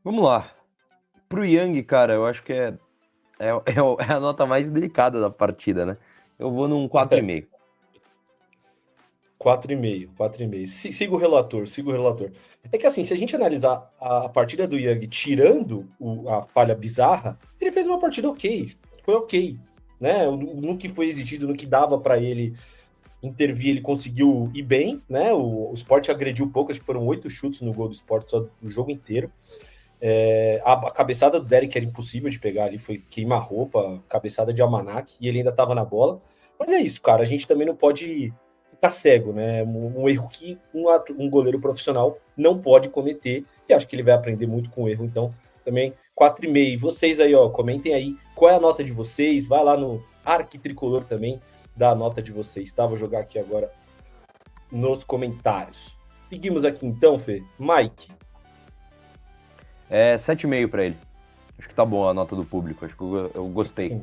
Vamos lá. Pro Yang, cara, eu acho que é a nota mais delicada da partida, né? Eu vou num 4,5. 4,5, 4,5. Siga o relator, siga o relator. É que assim, se a gente analisar a partida do Young tirando a falha bizarra, ele fez uma partida ok. Foi ok. Né? No que foi exigido, no que dava para ele intervir, ele conseguiu ir bem, né? O Sport agrediu pouco, acho que foram 8 chutes no gol do Sport só no jogo inteiro. A cabeçada do Derek era impossível de pegar ali, foi queima-roupa, cabeçada de almanac, e ele ainda estava na bola. Mas é isso, cara, a gente também não pode ficar cego, né? Um erro que um goleiro profissional não pode cometer, e acho que ele vai aprender muito com o erro, então também 4,5. Vocês aí, ó, comentem aí qual é a nota de vocês, vai lá no Arquitricolor também, dá a nota de vocês, tá? Vou jogar aqui agora nos comentários. Seguimos aqui então, Fê. Mike. 7,5 pra ele. Acho que tá bom a nota do público, acho que eu gostei.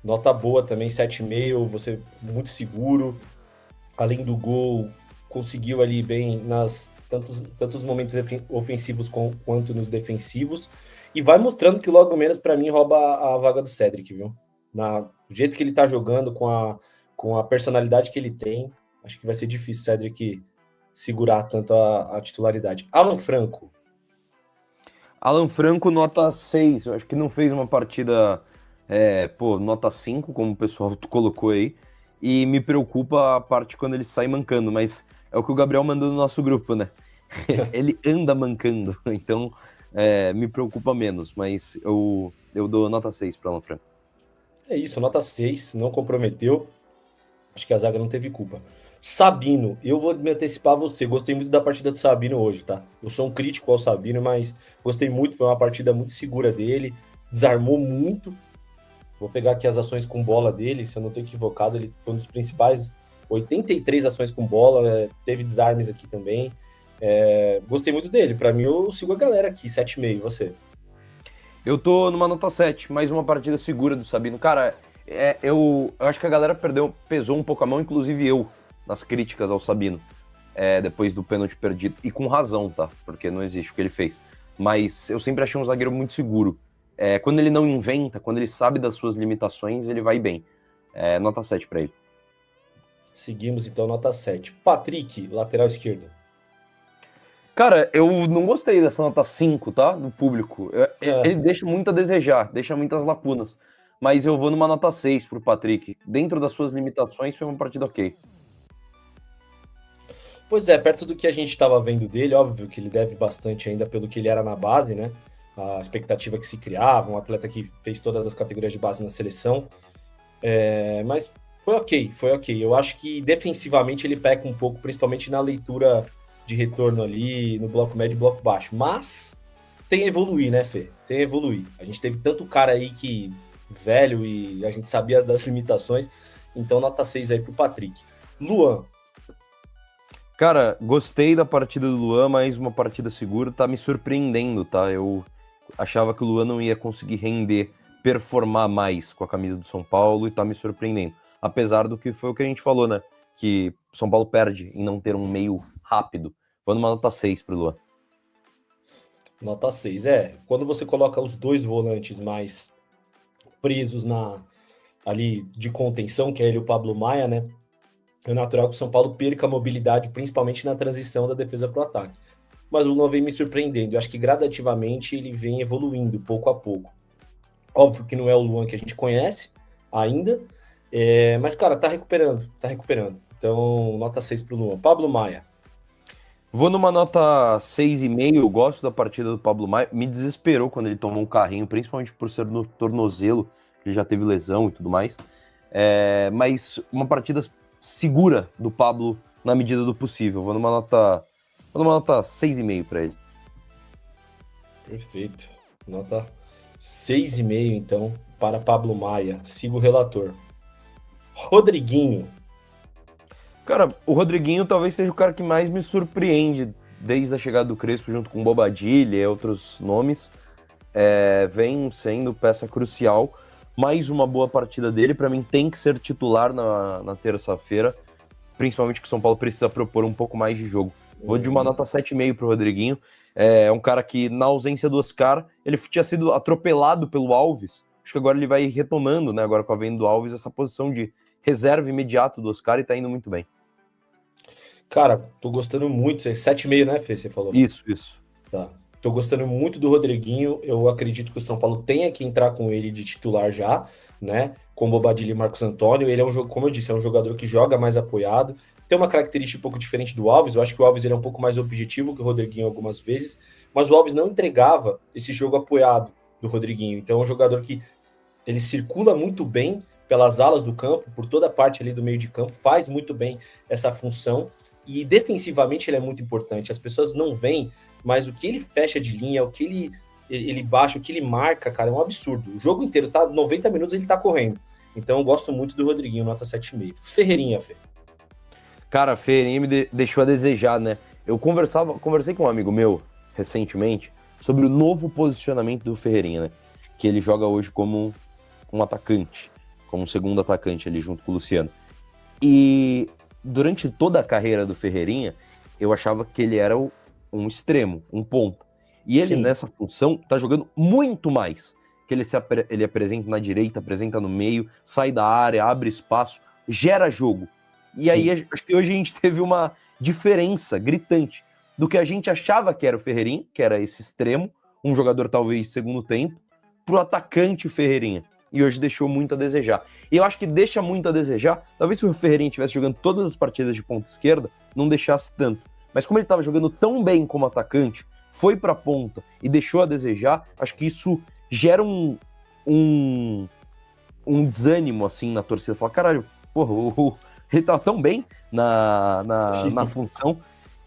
Nota boa também, 7,5, você muito seguro. Além do gol, conseguiu ali bem nas tantos momentos ofensivos quanto nos defensivos. E vai mostrando que logo menos, para mim, rouba a vaga do Cedric, viu? Do jeito que ele tá jogando, com a personalidade que ele tem, acho que vai ser difícil o Cedric segurar tanto a titularidade. Alan Franco. Alan Franco, nota 6. Eu acho que não fez uma partida, nota 5, como o pessoal colocou aí. E me preocupa a parte quando ele sai mancando, mas é o que o Gabriel mandou no nosso grupo, né? Ele anda mancando, então me preocupa menos, mas eu dou nota 6 para Alan Franco. É isso, nota 6, não comprometeu. Acho que a zaga não teve culpa. Sabino, eu vou me antecipar a você. Gostei muito da partida do Sabino hoje, tá? Eu sou um crítico ao Sabino, mas gostei muito. Foi uma partida muito segura dele. Desarmou muito. Vou pegar aqui as ações com bola dele. Se eu não estou equivocado, ele foi um dos principais. 83 ações com bola. Teve desarmes aqui também. Gostei muito dele. Para mim, eu sigo a galera aqui. 7,5. Você? Eu tô numa nota 7, mais uma partida segura do Sabino. Cara, eu acho que a galera pesou um pouco a mão, inclusive eu, nas críticas ao Sabino, depois do pênalti perdido. E com razão, tá? Porque não existe o que ele fez. Mas eu sempre achei um zagueiro muito seguro. Quando ele não inventa, quando ele sabe das suas limitações, ele vai bem. Nota 7 pra ele. Seguimos então, nota 7. Patrick, lateral esquerdo. Cara, eu não gostei dessa nota 5, tá? Do público. Ele É, deixa muito a desejar, deixa muitas lacunas. Mas eu vou numa nota 6 pro Patrick. Dentro das suas limitações, foi uma partida ok. Pois é, perto do que a gente estava vendo dele, óbvio que ele deve bastante ainda pelo que ele era na base, né? A expectativa que se criava, um atleta que fez todas as categorias de base na seleção. Mas foi ok, foi ok. Eu acho que defensivamente ele peca um pouco, principalmente na leitura de retorno ali, no bloco médio e bloco baixo. Mas tem a evoluir, né, Fê? Tem a evoluir. A gente teve tanto cara aí que velho e a gente sabia das limitações. Então, nota 6 aí pro Patrick. Luan. Cara, gostei da partida do Luan, mas uma partida segura tá me surpreendendo, tá? Eu achava que o Luan não ia conseguir render, performar mais com a camisa do São Paulo e tá me surpreendendo. Apesar do que foi o que a gente falou, né? Que o São Paulo perde em não ter um meio rápido. Foi numa nota 6 pro Luan. Nota 6. Quando você coloca os dois volantes mais presos ali de contenção, que é ele e o Pablo Maia, né? É natural que o São Paulo perca a mobilidade, principalmente na transição da defesa para o ataque. Mas o Luan vem me surpreendendo. Eu acho que gradativamente ele vem evoluindo, pouco a pouco. Óbvio que não é o Luan que a gente conhece ainda, mas, cara, tá recuperando, tá recuperando. Então, nota 6 pro Luan. Pablo Maia. Vou numa nota 6,5. Eu gosto da partida do Pablo Maia. Me desesperou quando ele tomou um carrinho, principalmente por ser no tornozelo, ele já teve lesão e tudo mais. Mas uma partida segura do Pablo na medida do possível. Vou numa nota 6,5 para ele. Perfeito. Nota 6,5, então, para Pablo Maia. Siga o relator. Rodriguinho. Cara, o Rodriguinho talvez seja o cara que mais me surpreende desde a chegada do Crespo, junto com o Bobadilha e outros nomes. Vem sendo peça crucial. Mais uma boa partida dele. Para mim, tem que ser titular na terça-feira. Principalmente que o São Paulo precisa propor um pouco mais de jogo. Vou de uma nota 7,5 pro Rodriguinho. É um cara que, na ausência do Oscar, ele tinha sido atropelado pelo Alves. Acho que agora ele vai retomando, né? Agora com a venda do Alves, essa posição de reserva imediato do Oscar e tá indo muito bem. Cara, tô gostando muito. 7,5, né, Fê? Você falou. Isso. Tá. Tô gostando muito do Rodriguinho. Eu acredito que o São Paulo tenha que entrar com ele de titular já, né? Com o Bobadilla e Marcos Antônio. Ele é um jogo, como eu disse, é um jogador que joga mais apoiado. Tem uma característica um pouco diferente do Alves. Eu acho que o Alves ele é um pouco mais objetivo que o Rodriguinho algumas vezes, mas o Alves não entregava esse jogo apoiado do Rodriguinho. Então é um jogador que ele circula muito bem pelas alas do campo, por toda a parte ali do meio de campo, faz muito bem essa função. E defensivamente ele é muito importante. As pessoas não veem, mas o que ele fecha de linha, o que ele baixa, o que ele marca, cara, é um absurdo. O jogo inteiro, tá 90 minutos ele tá correndo. Então eu gosto muito do Rodriguinho, nota 7,5. Ferreirinha, Fê. Cara, Ferreirinha me deixou a desejar, né? Eu conversei com um amigo meu recentemente sobre o novo posicionamento do Ferreirinha, né? Que ele joga hoje como um atacante, como um segundo atacante ali junto com o Luciano. E durante toda a carreira do Ferreirinha, eu achava que ele era um extremo, um ponta. E ele, Sim. nessa função, tá jogando muito mais. Que ele apresenta na direita, apresenta no meio, sai da área, abre espaço, gera jogo. E aí, acho que hoje a gente teve uma diferença gritante do que a gente achava que era o Ferreirinha, que era esse extremo, um jogador talvez segundo tempo, pro atacante Ferreirinha. E hoje deixou muito a desejar. E eu acho que deixa muito a desejar, talvez se o Ferreirinha estivesse jogando todas as partidas de ponta esquerda, não deixasse tanto. Mas como ele estava jogando tão bem como atacante, foi pra ponta e deixou a desejar, acho que isso gera um desânimo, assim, na torcida. Fala, caralho, porra, ele tava tão bem na função.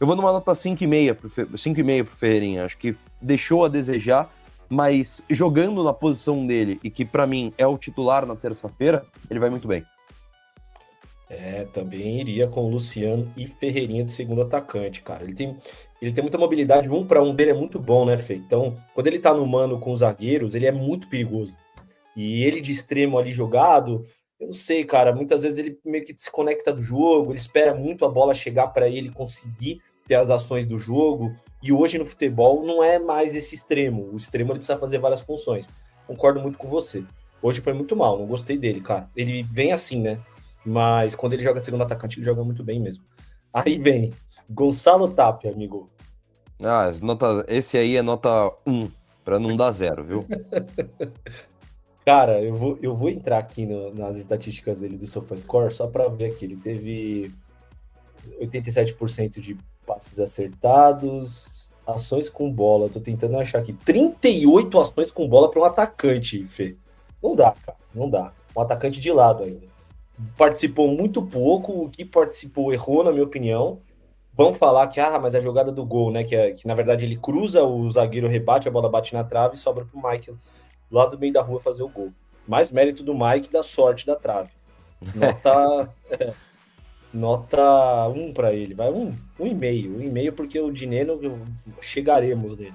Eu vou numa nota 5,5 pro Ferreirinha. Acho que deixou a desejar, mas jogando na posição dele, e que pra mim é o titular na terça-feira, ele vai muito bem. Também iria com o Luciano e Ferreirinha de segundo atacante, cara. Ele tem muita mobilidade, 1-1 dele é muito bom, né, Fê? Então, quando ele tá no mano com os zagueiros, ele é muito perigoso. E ele de extremo ali jogado, eu não sei, cara, muitas vezes ele meio que desconecta do jogo, ele espera muito a bola chegar para ele conseguir ter as ações do jogo. E hoje no futebol não é mais esse extremo. O extremo ele precisa fazer várias funções. Concordo muito com você. Hoje foi muito mal, não gostei dele, cara. Ele vem assim, né? Mas quando ele joga de segundo atacante, ele joga muito bem mesmo. Aí vem Gonçalo Tapia, amigo. Esse aí é nota 1, pra não dar 0, viu? Cara, eu vou entrar aqui nas estatísticas dele do SofaScore só para ver aqui. Ele teve 87% de passes acertados, ações com bola. Tô tentando achar aqui. 38 ações com bola para um atacante, Fê. Não dá, cara. Não dá. Um atacante de lado ainda. Participou muito pouco. O que participou errou, na minha opinião. Vão falar que, mas a jogada do gol, né? Que na verdade ele cruza, o zagueiro rebate, a bola bate na trave e sobra pro Mike lá do meio da rua fazer o gol. Mais mérito do Mike da sorte da trave. Nota 1 para ele. Vai 1,5. 1,5 porque o Dineno chegaremos nele.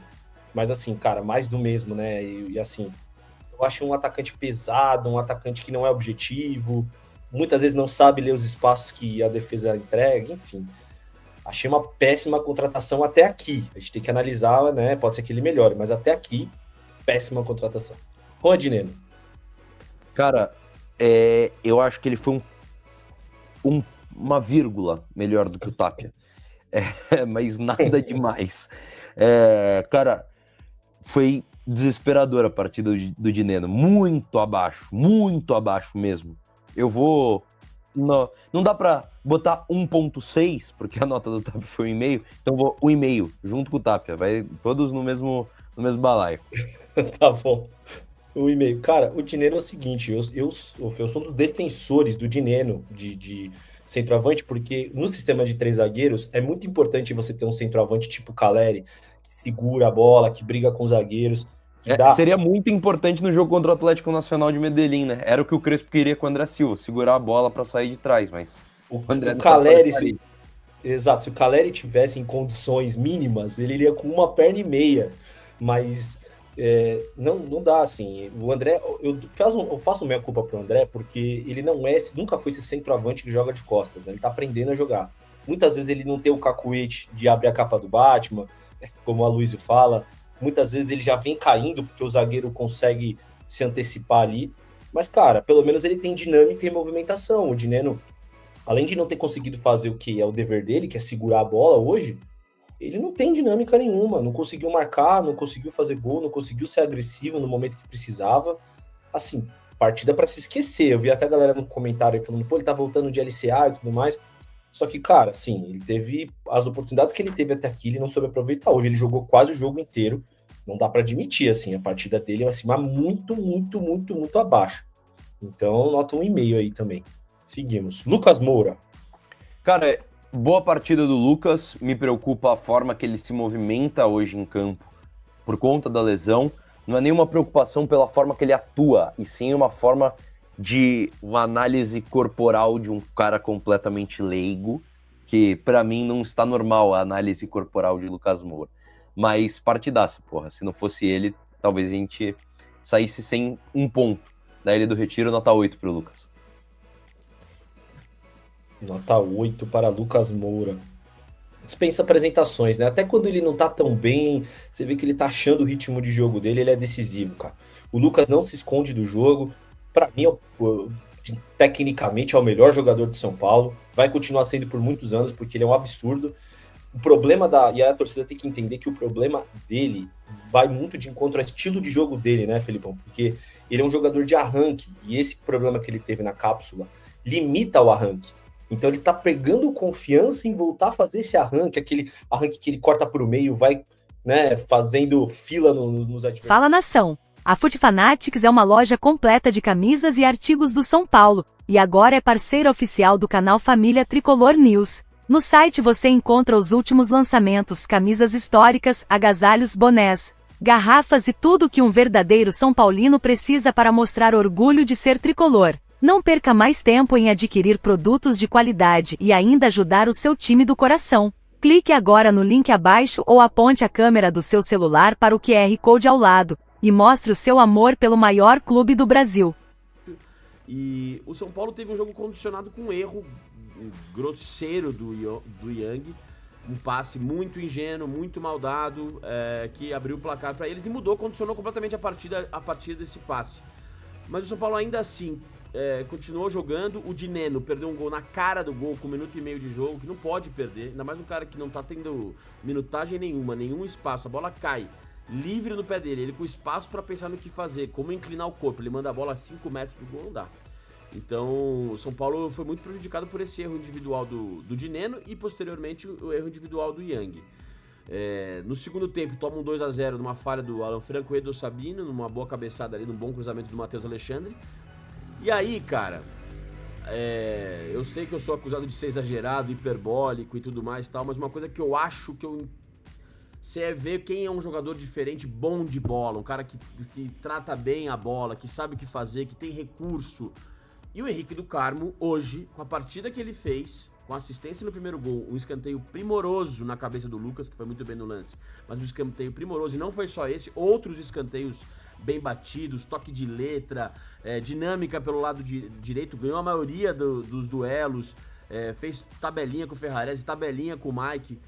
Mas assim, cara, mais do mesmo, né? E assim, eu acho um atacante pesado, um atacante que não é objetivo, muitas vezes não sabe ler os espaços que a defesa entrega, enfim. Achei uma péssima contratação até aqui. A gente tem que analisar, né? Pode ser que ele melhore, mas até aqui, péssima contratação. Juan Dineno. Cara, eu acho que ele foi uma vírgula melhor do que o Tapia. Mas nada demais. Cara, foi desesperadora a partida do Dineno. Muito abaixo mesmo. Eu vou... Não dá pra botar 1,6, porque a nota do Tapia foi 1,5, então vou 1,5, junto com o Tapia. Vai todos no mesmo balaio. Tá bom. 1,5. Cara, o Dineno é o seguinte, eu sou um dos defensores do Dineno de centroavante, porque no sistema de 3 zagueiros é muito importante você ter um centroavante tipo Caleri, que segura a bola, que briga com os zagueiros, que dá... Seria muito importante no jogo contra o Atlético Nacional de Medellín, né? Era o que o Crespo queria com o André Silva, segurar a bola para sair de trás, mas o Caleri, exato, se o Caleri tivesse em condições mínimas, ele iria com uma perna e meia, mas não dá assim. O André, eu faço minha culpa pro André, porque ele nunca foi esse centroavante que joga de costas, né? Ele tá aprendendo a jogar. Muitas vezes ele não tem o cacuete de abrir a capa do Batman, como a Luísa fala, muitas vezes ele já vem caindo porque o zagueiro consegue se antecipar ali. Mas, cara, pelo menos ele tem dinâmica e movimentação. O Dineno, além de não ter conseguido fazer o que é o dever dele, que é segurar a bola hoje, ele não tem dinâmica nenhuma. Não conseguiu marcar, não conseguiu fazer gol, não conseguiu ser agressivo no momento que precisava. Assim, partida para se esquecer. Eu vi até a galera no comentário falando, pô, ele tá voltando de LCA e tudo mais. Só que, cara, sim, ele teve as oportunidades que ele teve até aqui, ele não soube aproveitar. Hoje ele jogou quase o jogo inteiro. Não dá para admitir, assim, a partida dele é acima muito, muito, muito, muito abaixo. Então, nota 1,5 aí também. Seguimos. Lucas Moura. Cara, boa partida do Lucas. Me preocupa a forma que ele se movimenta hoje em campo por conta da lesão. Não é nenhuma preocupação pela forma que ele atua, e sim uma forma de uma análise corporal de um cara completamente leigo, que pra mim não está normal a análise corporal de Lucas Moura. Mas partidaça, porra. Se não fosse ele, talvez a gente saísse sem um ponto da Ilha do Retiro, nota 8 pro Lucas. Nota 8 para Lucas Moura. Dispensa apresentações, né? Até quando ele não tá tão bem, você vê que ele tá achando o ritmo de jogo dele, ele é decisivo, cara. O Lucas não se esconde do jogo. Pra mim, tecnicamente, é o melhor jogador de São Paulo. Vai continuar sendo por muitos anos, porque ele é um absurdo. O problema e a torcida tem que entender que o problema dele vai muito de encontro ao estilo de jogo dele, né, Felipão? Porque ele é um jogador de arranque, e esse problema que ele teve na cápsula limita o arranque. Então ele tá pegando confiança em voltar a fazer esse arranque, aquele arranque que ele corta pro meio, vai, né, fazendo fila nos adversários. Fala, nação! A Foot Fanatics é uma loja completa de camisas e artigos do São Paulo, e agora é parceira oficial do canal Família Tricolor News. No site você encontra os últimos lançamentos, camisas históricas, agasalhos, bonés, garrafas e tudo que um verdadeiro São Paulino precisa para mostrar orgulho de ser tricolor. Não perca mais tempo em adquirir produtos de qualidade e ainda ajudar o seu time do coração. Clique agora no link abaixo ou aponte a câmera do seu celular para o QR Code ao lado e mostre o seu amor pelo maior clube do Brasil. E o São Paulo teve um jogo condicionado com um erro grosseiro do Yang, um passe muito ingênuo, muito mal dado, que abriu o placar para eles e condicionou completamente a partida a partir desse passe. Mas o São Paulo ainda assim continuou jogando. O Dineno perdeu um gol na cara do gol com 1 minuto e meio de jogo, que não pode perder, ainda mais um cara que não tá tendo minutagem nenhuma, nenhum espaço, a bola cai livre no pé dele, ele com espaço para pensar no que fazer, como inclinar o corpo, ele manda a bola a 5 metros do gol, não dá. Então o São Paulo foi muito prejudicado por esse erro individual do Dineno e posteriormente o erro individual do Yang. No segundo tempo toma um 2-0 numa falha do Alan Franco e do Sabino, numa boa cabeçada ali, num bom cruzamento do Matheus Alexandre. E aí, cara, eu sei que eu sou acusado de ser exagerado, hiperbólico e tudo mais e tal, mas uma coisa que eu acho que você é ver quem é um jogador diferente, bom de bola, um cara que trata bem a bola, que sabe o que fazer, que tem recurso. E o Henrique do Carmo, hoje, com a partida que ele fez, com assistência no primeiro gol, um escanteio primoroso na cabeça do Lucas, que foi muito bem no lance, mas um escanteio primoroso, e não foi só esse, outros escanteios bem batidos, toque de letra, dinâmica pelo lado direito, ganhou a maioria dos duelos, fez tabelinha com o Ferrarese, tabelinha com o Mike.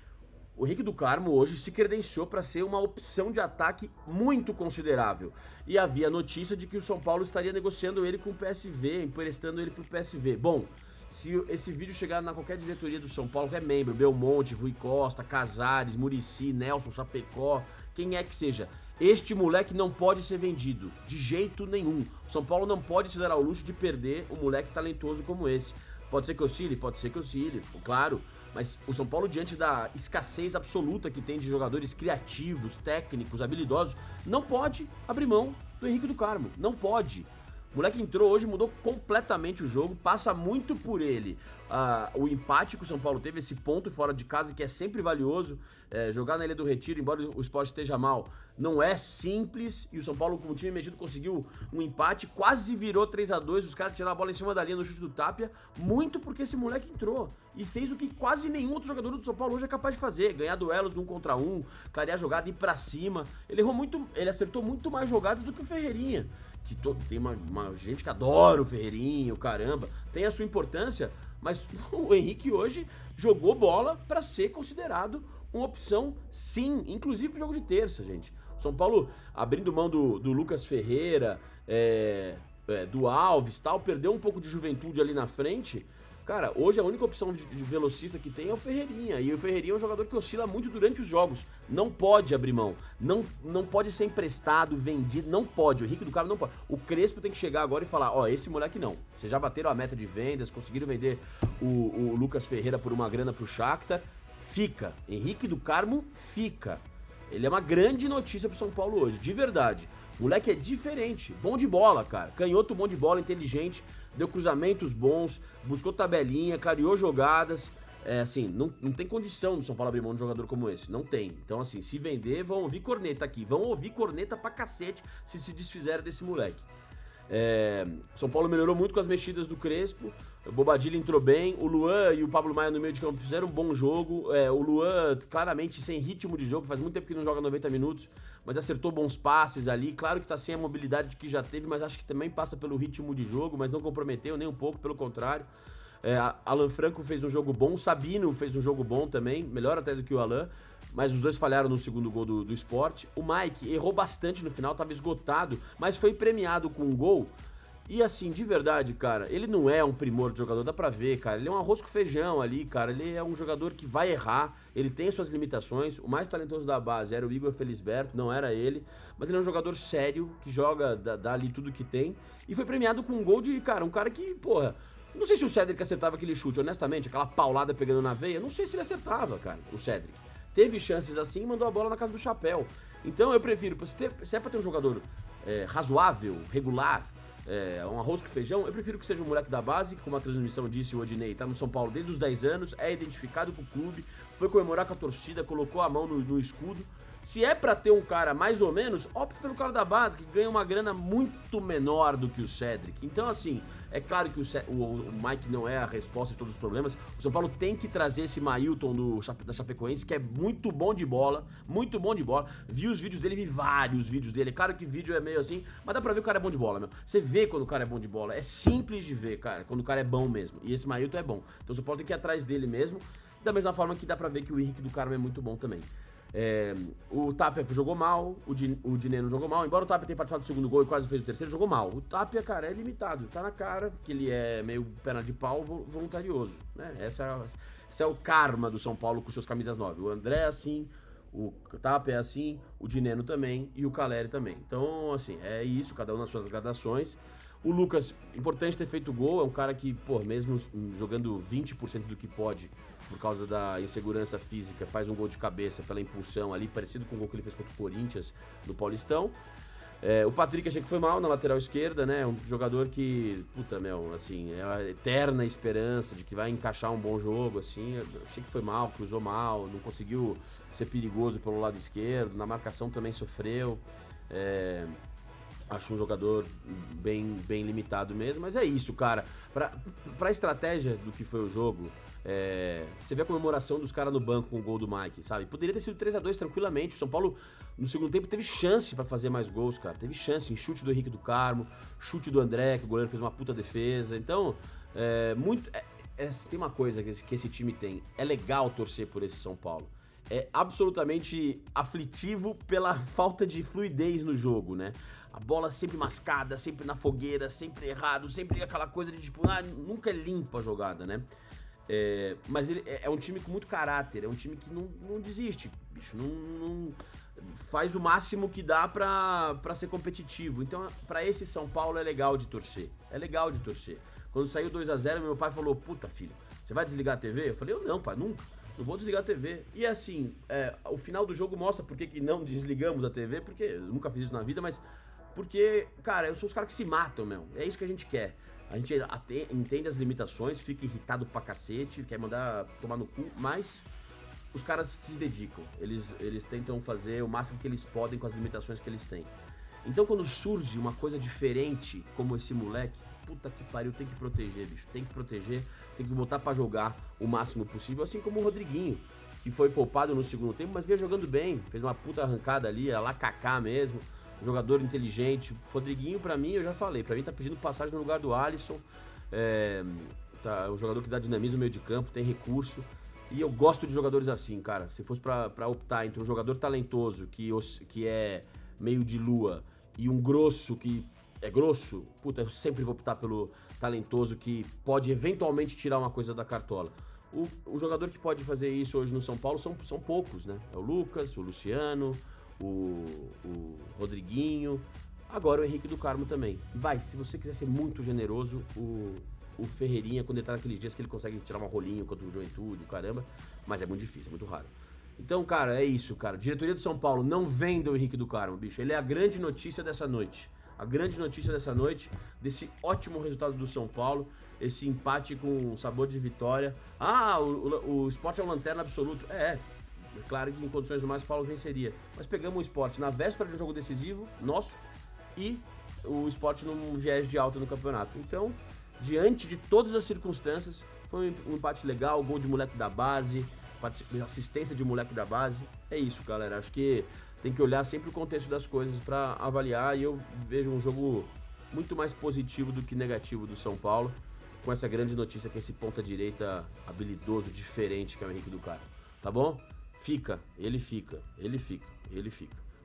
O Henrique do Carmo hoje se credenciou para ser uma opção de ataque muito considerável. E havia notícia de que o São Paulo estaria negociando ele com o PSV, emprestando ele para o PSV. Bom, se esse vídeo chegar na qualquer diretoria do São Paulo, que é membro, Belmonte, Rui Costa, Casares, Muricy, Nelson, Chapecó, quem é que seja, este moleque não pode ser vendido, de jeito nenhum. O São Paulo não pode se dar ao luxo de perder um moleque talentoso como esse. Pode ser que oscile, claro. Mas o São Paulo, diante da escassez absoluta que tem de jogadores criativos, técnicos, habilidosos, não pode abrir mão do Henrique do Carmo. Não pode. O moleque entrou hoje, mudou completamente o jogo, passa muito por ele. O empate que o São Paulo teve, esse ponto fora de casa, que é sempre valioso. Jogar na Ilha do Retiro, embora o Sport esteja mal, não é simples. E o São Paulo, com o time mexido, conseguiu um empate, quase virou 3-2. Os caras tiraram a bola em cima da linha no chute do Tapia, muito porque esse moleque entrou e fez o que quase nenhum outro jogador do São Paulo hoje é capaz de fazer: ganhar duelos de 1 contra 1, clarear a jogada, ir pra cima. Ele acertou muito mais jogadas do que o Ferreirinha, que tem uma gente que adora o Ferreirinha, o caramba, tem a sua importância, mas o Henrique hoje jogou bola para ser considerado uma opção, sim, inclusive pro jogo de terça, gente. São Paulo abrindo mão do Lucas Ferreira, do Alves e tal, perdeu um pouco de juventude ali na frente. Cara, hoje a única opção de velocista que tem é o Ferreirinha. E o Ferreirinha é um jogador que oscila muito durante os jogos. Não pode abrir mão. Não pode ser emprestado, vendido. Não pode. O Henrique do Carmo não pode. O Crespo tem que chegar agora e falar: ó, esse moleque não. Vocês já bateram a meta de vendas, conseguiram vender o Lucas Ferreira por uma grana pro Shakhtar. Fica. Henrique do Carmo fica. Ele é uma grande notícia pro São Paulo hoje, de verdade. O moleque é diferente, bom de bola, cara. Canhoto bom de bola, inteligente, deu cruzamentos bons, buscou tabelinha, clareou jogadas. Assim, não tem condição do São Paulo abrir mão de um jogador como esse, não tem. Então, assim, se vender, vão ouvir corneta aqui. Vão ouvir corneta pra cacete se desfizerem desse moleque. São Paulo melhorou muito com as mexidas do Crespo. O Bobadilla entrou bem. O Luan e o Pablo Maia no meio de campo fizeram um bom jogo. O Luan claramente sem ritmo de jogo, faz muito tempo que não joga 90 minutos, mas acertou bons passes ali. Claro que tá sem a mobilidade que já teve, mas acho que também passa pelo ritmo de jogo, mas não comprometeu nem um pouco, pelo contrário. Alan Franco fez um jogo bom, Sabino fez um jogo bom também, melhor até do que o Alan, mas os dois falharam no segundo gol do Sport. O Mike errou bastante no final, tava esgotado, mas foi premiado com um gol. E assim, de verdade, cara, ele não é um primor de jogador, dá pra ver, cara. Ele é um arroz com feijão ali, cara. Ele é um jogador que vai errar, ele tem suas limitações. O mais talentoso da base era o Igor Felisberto, não era ele. Mas ele é um jogador sério, que joga, dá ali tudo que tem. E foi premiado com um gol de, cara, um cara que, porra... Não sei se o Cedric acertava aquele chute, honestamente, aquela paulada pegando na veia. Não sei se ele acertava, cara, o Cedric. Teve chances assim e mandou a bola na casa do chapéu. Então eu prefiro, se é pra ter um jogador razoável, regular, um arroz com feijão, eu prefiro que seja um moleque da base, que como a transmissão disse, o Odinei tá no São Paulo desde os 10 anos, é identificado com o clube, foi comemorar com a torcida, colocou a mão no escudo. Se é pra ter um cara mais ou menos, opta pelo cara da base, que ganha uma grana muito menor do que o Cedric. Então, assim, é claro que o Mike não é a resposta de todos os problemas. O São Paulo tem que trazer esse Mailton da Chapecoense, que é muito bom de bola, muito bom de bola. Vi os vídeos dele, vi vários vídeos dele. Claro que vídeo é meio assim, mas dá pra ver que o cara é bom de bola, meu. Você vê quando o cara é bom de bola. É simples de ver, cara, quando o cara é bom mesmo. E esse Mailton é bom. Então o São Paulo tem que ir atrás dele mesmo. Da mesma forma que dá pra ver que o Henrique do Carmo é muito bom também. O Tapia jogou mal, o Diné não jogou mal, embora o Tapia tenha participado do segundo gol e quase fez o terceiro, jogou mal. O Tapia, cara, é limitado, tá na cara que ele é meio perna de pau voluntarioso, né? Esse é o karma do São Paulo com seus camisas 9. O André é assim, o Tapia é assim, o Dineno também e o Caleri também. Então, assim, é isso, cada um nas suas gradações. O Lucas, importante ter feito gol, é um cara que, pô, mesmo jogando 20% do que pode, por causa da insegurança física, faz um gol de cabeça pela impulsão ali, parecido com o gol que ele fez contra o Corinthians no Paulistão. O Patrick achei que foi mal na lateral esquerda, né? Um jogador que, puta, meu, assim, é a eterna esperança de que vai encaixar um bom jogo, assim. Eu achei que foi mal, cruzou mal, não conseguiu ser perigoso pelo lado esquerdo, na marcação também sofreu. Acho um jogador bem limitado mesmo, mas é isso, cara. Pra estratégia do que foi o jogo, você vê a comemoração dos caras no banco com o gol do Mike, sabe? Poderia ter sido 3-2 tranquilamente. O São Paulo, no segundo tempo, teve chance pra fazer mais gols, cara. Teve chance em chute do Henrique do Carmo, chute do André, que o goleiro fez uma puta defesa. Então, tem uma coisa que esse time tem. É legal torcer por esse São Paulo. É absolutamente aflitivo pela falta de fluidez no jogo, né? A bola sempre mascada, sempre na fogueira, sempre errado, sempre aquela coisa de tipo, nunca é limpa a jogada, né? Mas ele é um time com muito caráter, é um time que não desiste, bicho, não faz o máximo que dá pra ser competitivo. Então, pra esse São Paulo é legal de torcer, Quando saiu 2-0, meu pai falou, puta filho, você vai desligar a TV? Eu falei, eu não, pai, nunca. Não vou desligar a TV. E assim, o final do jogo mostra por que não desligamos a TV, porque eu nunca fiz isso na vida, mas porque, cara, eu sou os caras que se matam, meu. É isso que a gente quer. A gente entende as limitações, fica irritado pra cacete, quer mandar tomar no cu, mas os caras se dedicam. Eles tentam fazer o máximo que eles podem com as limitações que eles têm. Então quando surge uma coisa diferente, como esse moleque, puta que pariu, tem que proteger, bicho. Tem que proteger, tem que botar pra jogar o máximo possível, assim como o Rodriguinho, que foi poupado no segundo tempo, mas veio jogando bem, fez uma puta arrancada ali, lá Kaká mesmo, jogador inteligente. Rodriguinho, pra mim, eu já falei, pra mim tá pedindo passagem no lugar do Alisson, um jogador que dá dinamismo no meio de campo, tem recurso, E eu gosto de jogadores assim, cara. Se fosse pra optar entre um jogador talentoso, que é meio de lua, e um grosso que é grosso, puta, eu sempre vou optar pelo talentoso que pode eventualmente tirar uma coisa da cartola. O jogador que pode fazer isso hoje no São Paulo são poucos, né? É o Lucas, o Luciano, o Rodriguinho, agora o Henrique do Carmo também. Se você quiser ser muito generoso, o Ferreirinha, quando ele tá naqueles dias que ele consegue tirar uma rolinho contra o Juventude, caramba, mas é muito difícil, é muito raro. Então, cara, é isso, cara. Diretoria do São Paulo, não venda o Henrique do Carmo, bicho. Ele é a grande notícia dessa noite. A grande notícia dessa noite, desse ótimo resultado do São Paulo, esse empate com sabor de vitória. O Sport é uma lanterna absoluta. É claro que em condições normais o Paulo venceria. Mas pegamos o Sport na véspera de um jogo decisivo, nosso, e o Sport num viés de alta no campeonato. Então, diante de todas as circunstâncias, foi um empate legal, gol de moleque da base, assistência de moleque da base. É isso, galera. Acho que tem que olhar sempre o contexto das coisas para avaliar, e eu vejo um jogo muito mais positivo do que negativo do São Paulo, com essa grande notícia que é esse ponta-direita habilidoso, diferente, que é o Henrique do Carmo. Tá bom? Ele fica.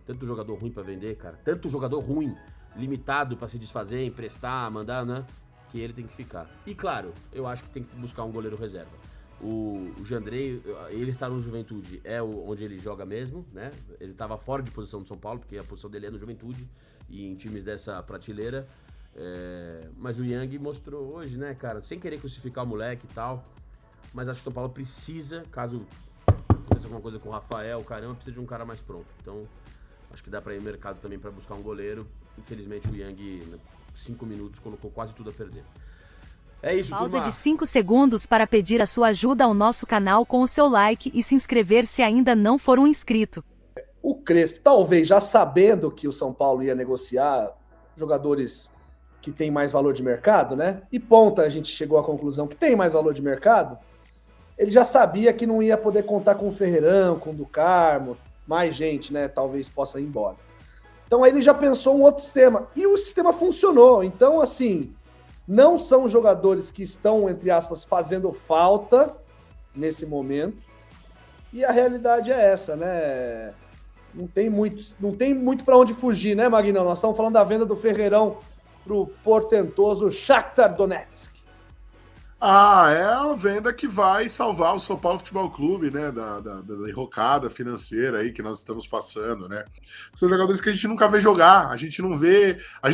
Tanto jogador ruim para vender, cara, tanto jogador ruim, limitado para se desfazer, emprestar, mandar, né, que ele tem que ficar. E claro, eu acho que tem que buscar um goleiro reserva. O Jandrei, ele está no Juventude, onde ele joga mesmo, né? Ele estava fora de posição do São Paulo, porque a posição dele é no Juventude e em times dessa prateleira. Mas o Yang mostrou hoje, né, cara, sem querer crucificar o moleque e tal, mas acho que o São Paulo precisa, caso aconteça alguma coisa com o Rafael, caramba, precisa de um cara mais pronto. Então, acho que dá para ir no mercado também para buscar um goleiro. Infelizmente, o Yang, em 5 minutos, colocou quase tudo a perder. É isso, Pausa turma. de 5 segundos para pedir a sua ajuda ao nosso canal com o seu like e se inscrever se ainda não for um inscrito. O Crespo, talvez já sabendo que o São Paulo ia negociar jogadores que têm mais valor de mercado, né? E ponta, a gente chegou à conclusão que tem mais valor de mercado. Ele já sabia que não ia poder contar com o Ferreirão, com o do Carmo, mais gente, né? Talvez possa ir embora. Então aí ele já pensou um outro sistema. E o sistema funcionou. Então, assim, não são jogadores que estão, entre aspas, fazendo falta nesse momento. E a realidade é essa, né? Não tem muito para onde fugir, né, Magnão? Nós estamos falando da venda do Ferreirão pro portentoso Shakhtar Donetsk. É a venda que vai salvar o São Paulo Futebol Clube, né? Da derrocada financeira aí que nós estamos passando, né? São jogadores que a gente nunca vê jogar, a gente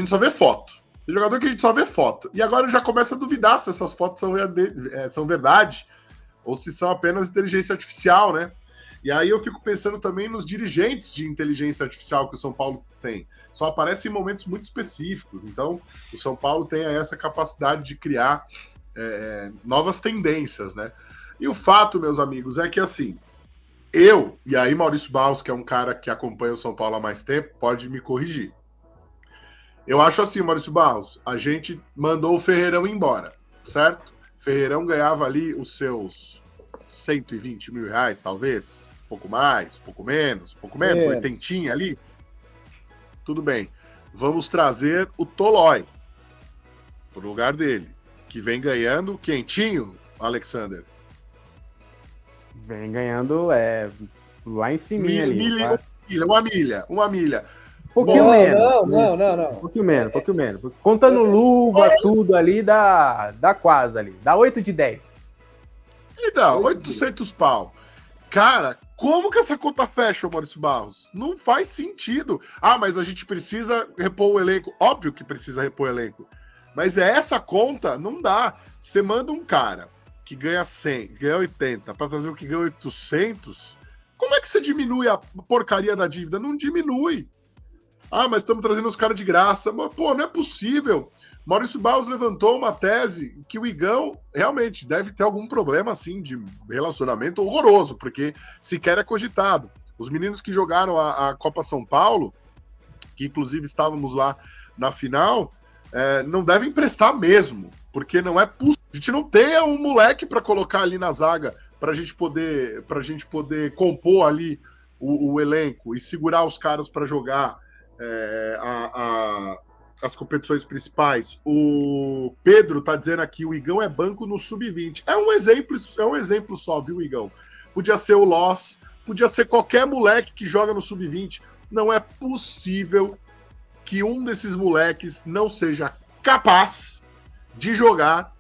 só vê foto. Tem jogador que a gente só vê foto. E agora já começa a duvidar se essas fotos são verdade ou se são apenas inteligência artificial, né? E aí eu fico pensando também nos dirigentes de inteligência artificial que o São Paulo tem. Só aparece em momentos muito específicos. Então, o São Paulo tem essa capacidade de criar novas tendências, né? E o fato, meus amigos, é que assim, e aí Maurício Barros, que é um cara que acompanha o São Paulo há mais tempo, pode me corrigir. Eu acho assim, Maurício Barros, a gente mandou o Ferreirão embora, certo? Ferreirão ganhava ali os seus 120 mil reais, talvez, pouco mais, pouco menos, 80 ali. Tudo bem. Vamos trazer o Tolói pro lugar dele, que vem ganhando quentinho, Alexander. Vem ganhando lá em cima ali. Uma milha. Pouquinho menos. Não. Pouquinho menos. Contando luva, tudo ali, dá quase ali. Dá 8 de 10. E dá 800 pau. Cara, como que essa conta fecha, Maurício Barros? Não faz sentido. Mas a gente precisa repor o elenco. Óbvio que precisa repor o elenco. Mas essa conta não dá. Você manda um cara que ganha 100, ganha 80, para trazer o que ganha 800, como é que você diminui a porcaria da dívida? Não diminui. Mas estamos trazendo os caras de graça. Mas, pô, não é possível. Maurício Barros levantou uma tese que o Igão realmente deve ter algum problema, assim, de relacionamento horroroso, porque sequer é cogitado. Os meninos que jogaram a Copa São Paulo, que inclusive estávamos lá na final, não devem emprestar mesmo, porque não é possível. A gente não tem um moleque para colocar ali na zaga para a gente poder compor ali o elenco e segurar os caras para jogar as competições principais. O Pedro tá dizendo aqui, o Igão é banco no Sub-20. É um exemplo só, viu, Igão? Podia ser o Loss, podia ser qualquer moleque que joga no Sub-20. Não é possível que um desses moleques não seja capaz de jogar.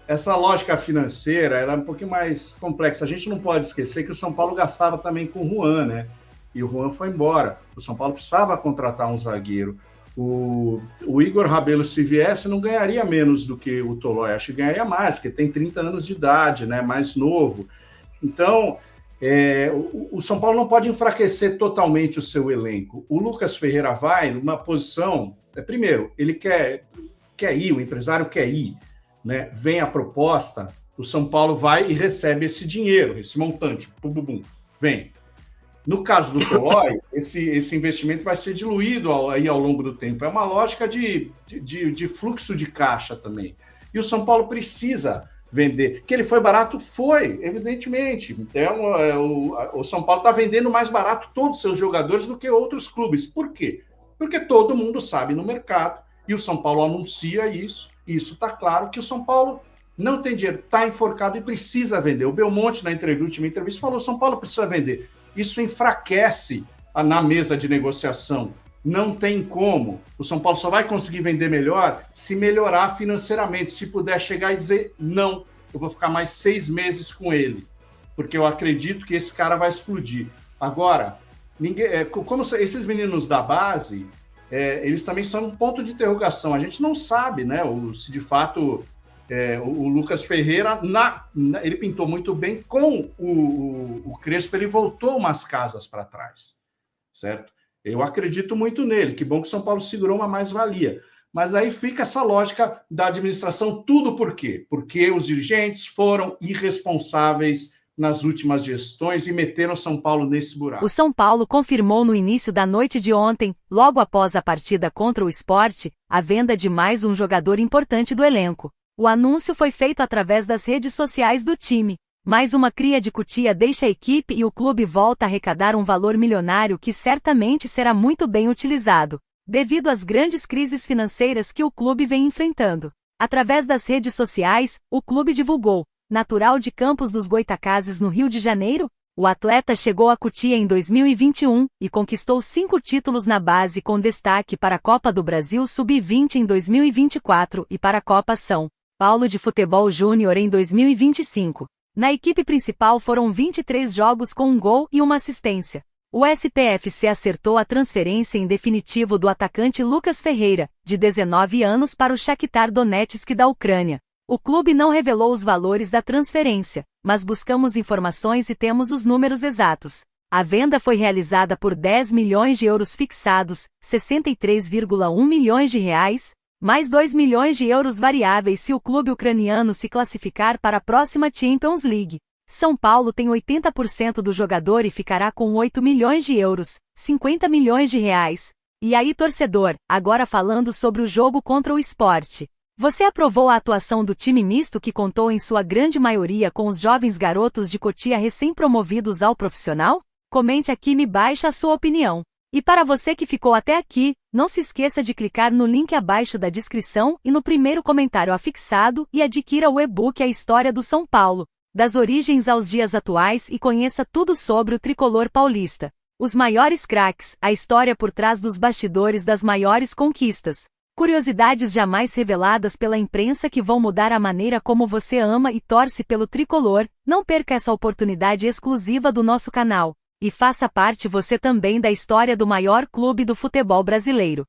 Essa lógica financeira era um pouquinho mais complexa. A gente não pode esquecer que o São Paulo gastava também com o Juan, né? E o Juan foi embora. O São Paulo precisava contratar um zagueiro. O Igor Rabelo, se viesse, não ganharia menos do que o Tolói. Acho que ganharia mais, porque tem 30 anos de idade, né? Mais novo. Então, o São Paulo não pode enfraquecer totalmente o seu elenco. O Lucas Ferreira vai numa posição... primeiro, ele quer ir, o empresário quer ir, né? Vem a proposta, o São Paulo vai e recebe esse dinheiro, esse montante, vem. No caso do Tolói, esse investimento vai ser diluído ao longo do tempo. É uma lógica de fluxo de caixa também. E o São Paulo precisa vender. Que ele foi barato? Foi, evidentemente. O São Paulo está vendendo mais barato todos os seus jogadores do que outros clubes. Por quê? Porque todo mundo sabe no mercado, e o São Paulo anuncia isso, e isso está claro, que o São Paulo não tem dinheiro, está enforcado e precisa vender. O Belmonte, na última entrevista, falou: São Paulo precisa vender. Isso enfraquece na mesa de negociação. Não tem como. O São Paulo só vai conseguir vender melhor se melhorar financeiramente, se puder chegar e dizer: não, eu vou ficar mais 6 meses com ele, porque eu acredito que esse cara vai explodir. Agora, como esses meninos da base, eles também são um ponto de interrogação. A gente não sabe, né, se de fato o Lucas Ferreira, ele pintou muito bem com o Crespo, ele voltou umas casas para trás, certo? Eu acredito muito nele, que bom que o São Paulo segurou uma mais-valia. Mas aí fica essa lógica da administração, tudo por quê? Porque os dirigentes foram irresponsáveis nas últimas gestões e meteram São Paulo nesse buraco. O São Paulo confirmou no início da noite de ontem, logo após a partida contra o Sport, a venda de mais um jogador importante do elenco. O anúncio foi feito através das redes sociais do time. Mais uma cria de Cotia deixa a equipe e o clube volta a arrecadar um valor milionário que certamente será muito bem utilizado, devido às grandes crises financeiras que o clube vem enfrentando. Através das redes sociais, o clube divulgou: natural de Campos dos Goytacazes, no Rio de Janeiro, o atleta chegou a Cotia em 2021 e conquistou 5 títulos na base, com destaque para a Copa do Brasil Sub-20 em 2024 e para a Copa São Paulo de Futebol Júnior em 2025. Na equipe principal foram 23 jogos com 1 gol e 1 assistência. O SPFC acertou a transferência em definitivo do atacante Lucas Ferreira, de 19 anos, para o Shakhtar Donetsk da Ucrânia. O clube não revelou os valores da transferência, mas buscamos informações e temos os números exatos. A venda foi realizada por 10 milhões de euros fixados, 63,1 milhões de reais, mais 2 milhões de euros variáveis se o clube ucraniano se classificar para a próxima Champions League. São Paulo tem 80% do jogador e ficará com 8 milhões de euros, 50 milhões de reais. E aí, torcedor, agora falando sobre o jogo contra o Sport. Você aprovou a atuação do time misto, que contou em sua grande maioria com os jovens garotos de Cotia recém-promovidos ao profissional? Comente aqui embaixo a sua opinião. E para você que ficou até aqui, não se esqueça de clicar no link abaixo da descrição e no primeiro comentário afixado e adquira o e-book A História do São Paulo, das origens aos dias atuais, e conheça tudo sobre o tricolor paulista. Os maiores craques, a história por trás dos bastidores das maiores conquistas. Curiosidades jamais reveladas pela imprensa que vão mudar a maneira como você ama e torce pelo tricolor. Não perca essa oportunidade exclusiva do nosso canal. E faça parte você também da história do maior clube do futebol brasileiro.